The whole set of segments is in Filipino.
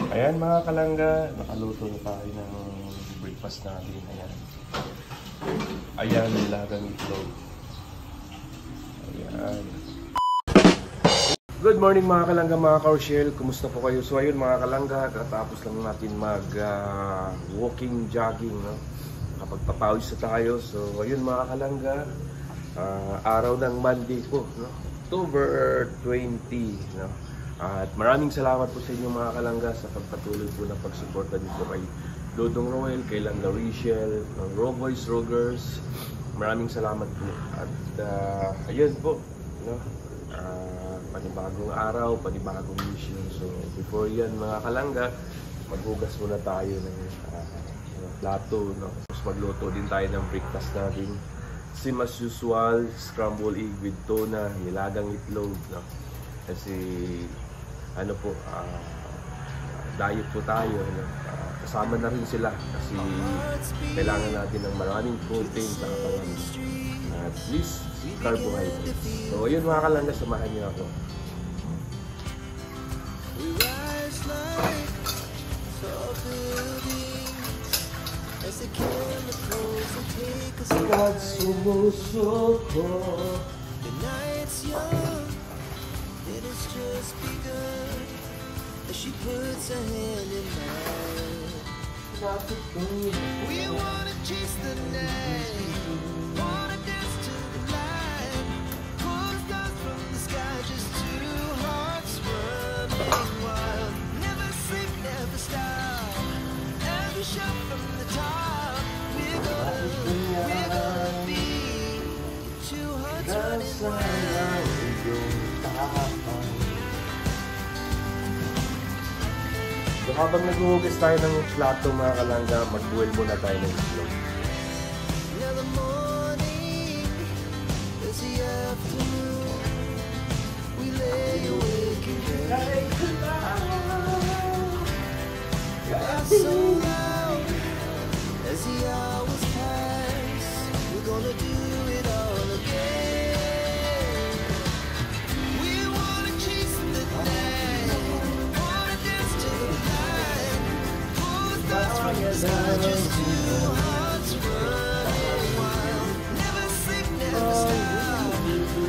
Ayan mga kalangga, nakaluto na tayo ng breakfast natin. Ayan, nilagang itlog. Ayan. Good morning mga kalangga, mga ka-Rochelle. Kumusta po kayo? So ayun mga kalangga, katapos lang natin walking, jogging, no? Kapagpapawis na tayo. So ayun mga kalangga, araw ng Monday po, no? October 20, no? At maraming salamat po sa inyo mga kalangga sa pagpatuloy po ng pagsuporta dito kay Dodong Roel, kay Langga Rachel, ng Roboys, Rogers. Maraming salamat po. At ayun po, no? Panibagong araw, panibagong mission. So before yan mga kalangga, maghugas muna tayo ng plato, no? Tapos magluto din tayo ng breakfast natin. Same as usual, scrambled egg with tuna, nilagang itlog, no? Kasi ano po, diet po tayo, no? Kasama na rin sila kasi kailangan natin ng maraming protein sa katawan, at least carbohydrates. So yun mga kalangga, samahan niyo ako. At sumusoko, the night's young, it has just begun, as she puts her hand in mine. We wanna chase the night, wanna dance to the light, pull the stars from the sky, just two hearts running wild. Never sleep, never stop, every shot from the top. We're gonna be two hearts running wild. So habang naghuhugas tayo ng plato mga kalangga, mag-boil muna tayo ng itlog. Just two hearts running wild. Never sleep, never stop,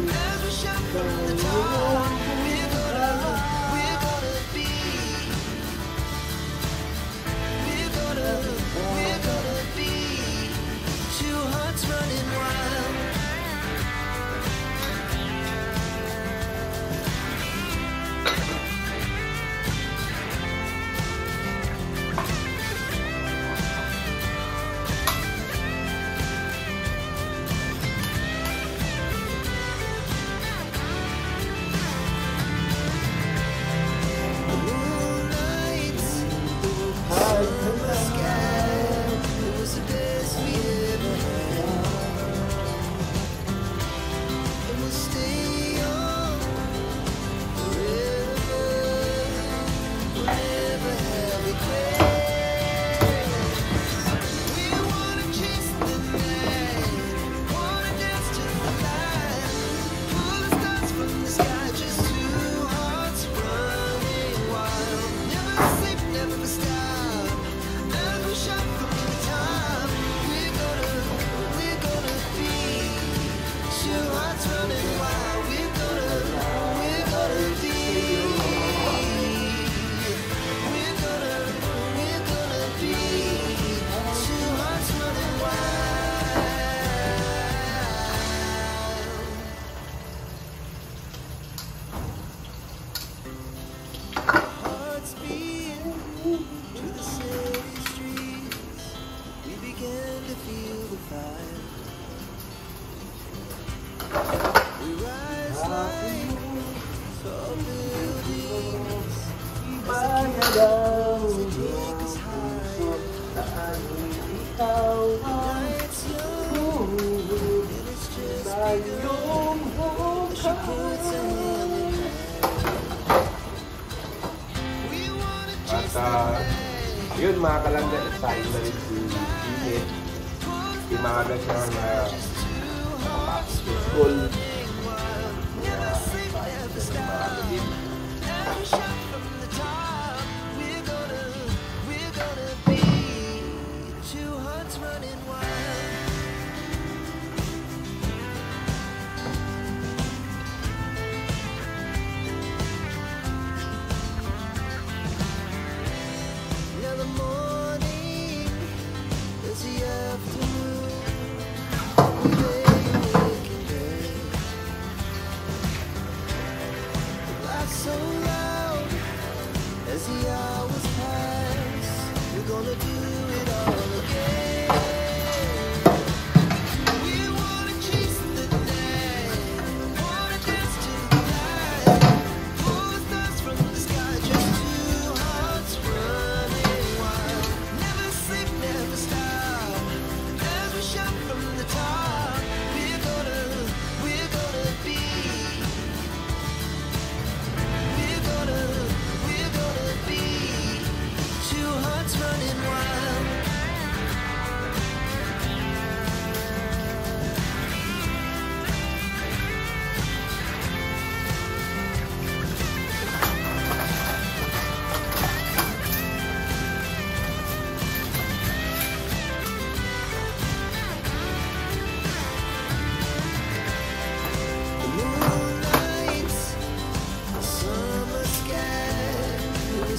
every shot from the top. We're gonna be two hearts running wild. Yun mga kalangga, nagsahin na rin si Init. Imaga siya na makapasok sa school. Kaya sahin na rin marami din.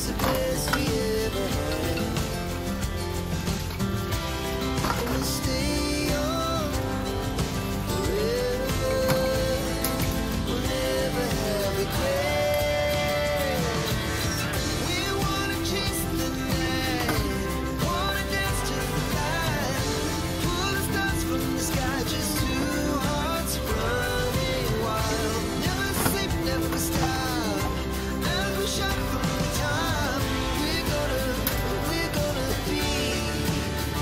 was the best we ever had. And we'll stay young forever. We'll never have regrets. We wanna chase the night, wanna dance to the light, pull the stars from the sky, just two hearts running wild. Never sleep, never stop, as we shot from the top. We're gonna be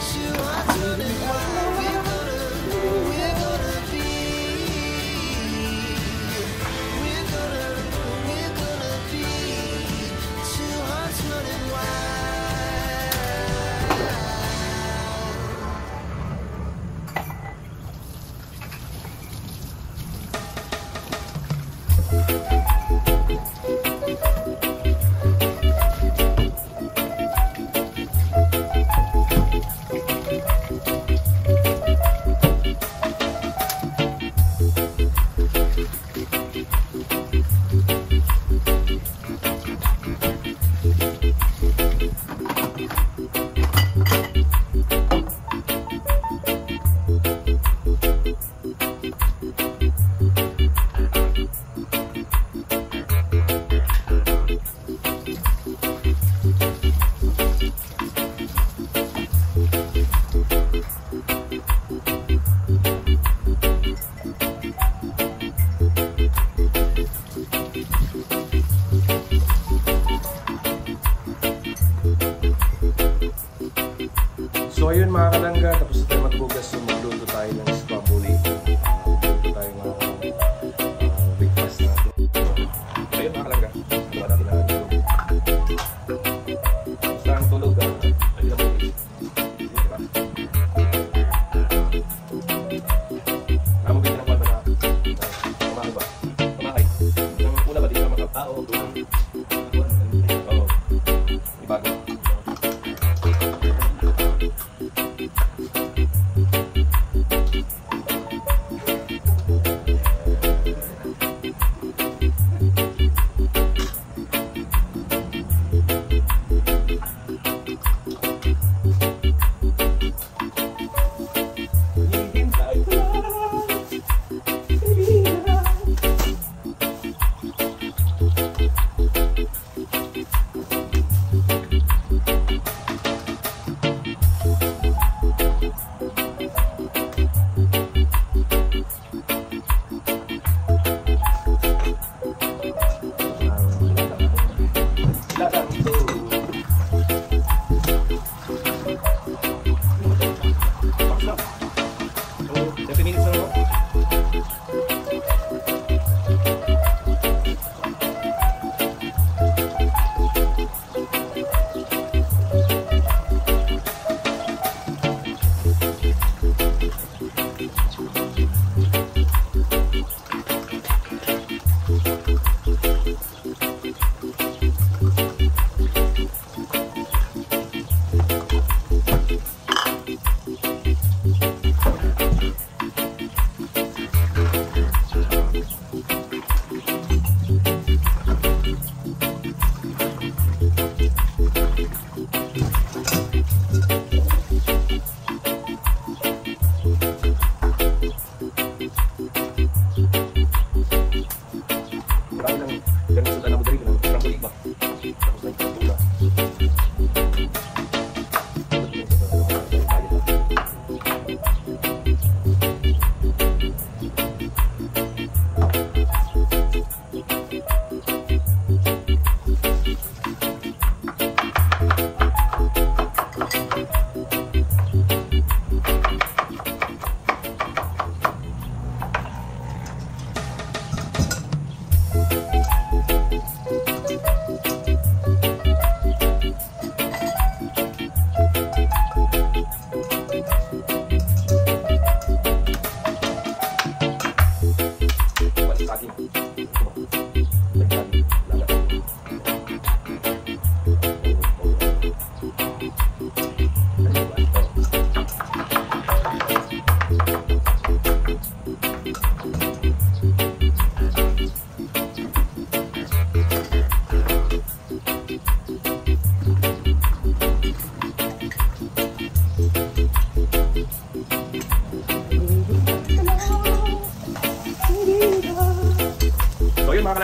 two hearts running wild. We're gonna be two hearts running wild. So ayun mga kalangga, tapos na tayo magbugas, so magluto tayo ng squabuli. Magluto tayo ng breakfast natin. So ayun mga kalangga, gawa natin na tulog. Basta ang tulog, ay lang mo isip. Diba? Namagin na naman na kumahay ba? Kumahay. Ang una ba din ka makapao? Oo. Ibago.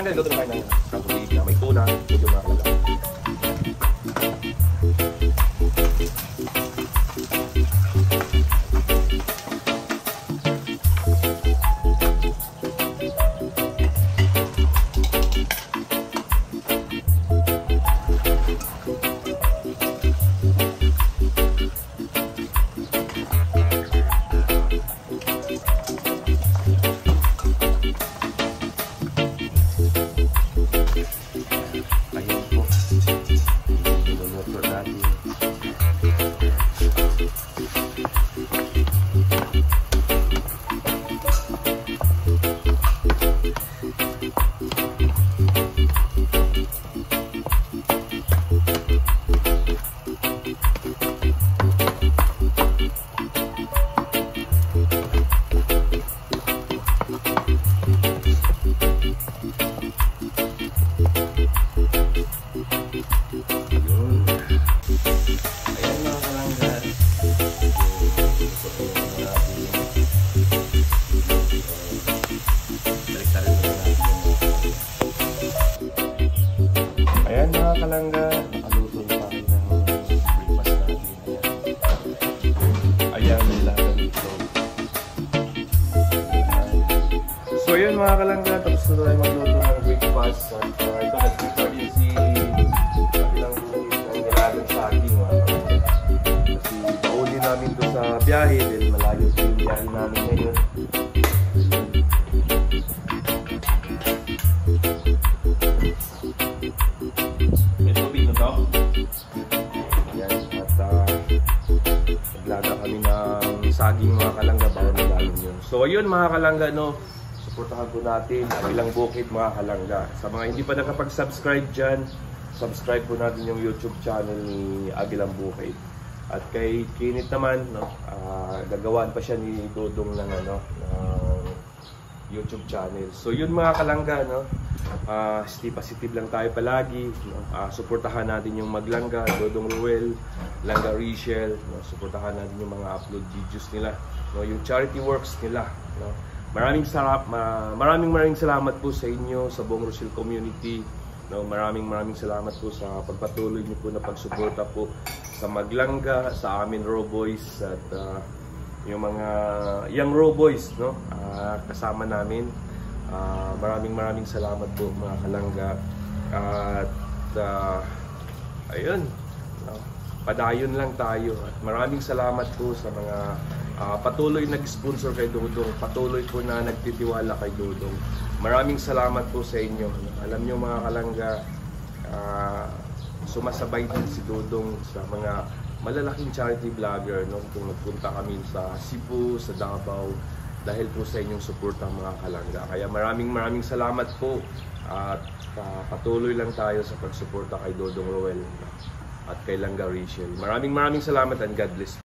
kalangga, luto na tayo ng katulig na may tuna. Medyo mga kalangga. Ayan mga kalangga, nakaluto na tayo ng breakfast natin. Ayan, nilaga nito. So ayun mga kalangga, tapos na tayo magluto ng breakfast. At ito, nag-prepare din si kabilang buhit ng nilagang saging mga kalangga. Kasi pauli namin ito sa biyahe, dahil malayo ito yung biyahe namin ngayon. Naglaga kami ng saging mga kalangga, bawal na galing yun. So ayun mga kalangga, no, suportahan po natin Agilang Bukid mga kalangga. Sa mga hindi pa nakapag-subscribe dyan, subscribe po natin yung YouTube channel ni Agilang Bukid. At kay Kinit naman, no, gagawaan pa siya ni Dodong ng YouTube channel. So yun mga kalangga, no, stay positive lang tayo palagi, no? Suportahan natin yung Maglangga, Dodong Ruel, Langga Rachel, no? Suportahan natin yung mga upload videos nila, no? Yung charity works nila, no? Maraming salamat po sa inyo, sa buong Rochelle community, no? Maraming salamat po sa pagpatuloy niyo po na pagsuporta po sa Maglangga, sa amin Raw Boys, at yung mga young Raw Boys, no, kasama namin. Maraming salamat po mga kalangga. At ayun, no, padayon lang tayo. At maraming salamat po sa mga patuloy nag-sponsor kay Dodong, patuloy po na nagtitiwala kay Dodong. Maraming salamat po sa inyo. Alam nyo mga kalangga, sumasabay din si Dodong sa mga malalaking charity vlogger, no? Kung nagpunta kami sa Cebu, sa Davao, dahil po sa inyong suporta mga kalangga. Kaya maraming salamat po, at patuloy lang tayo sa pagsuporta kay Dodong Ruel at kay Langga Rachel. Maraming salamat, and God bless.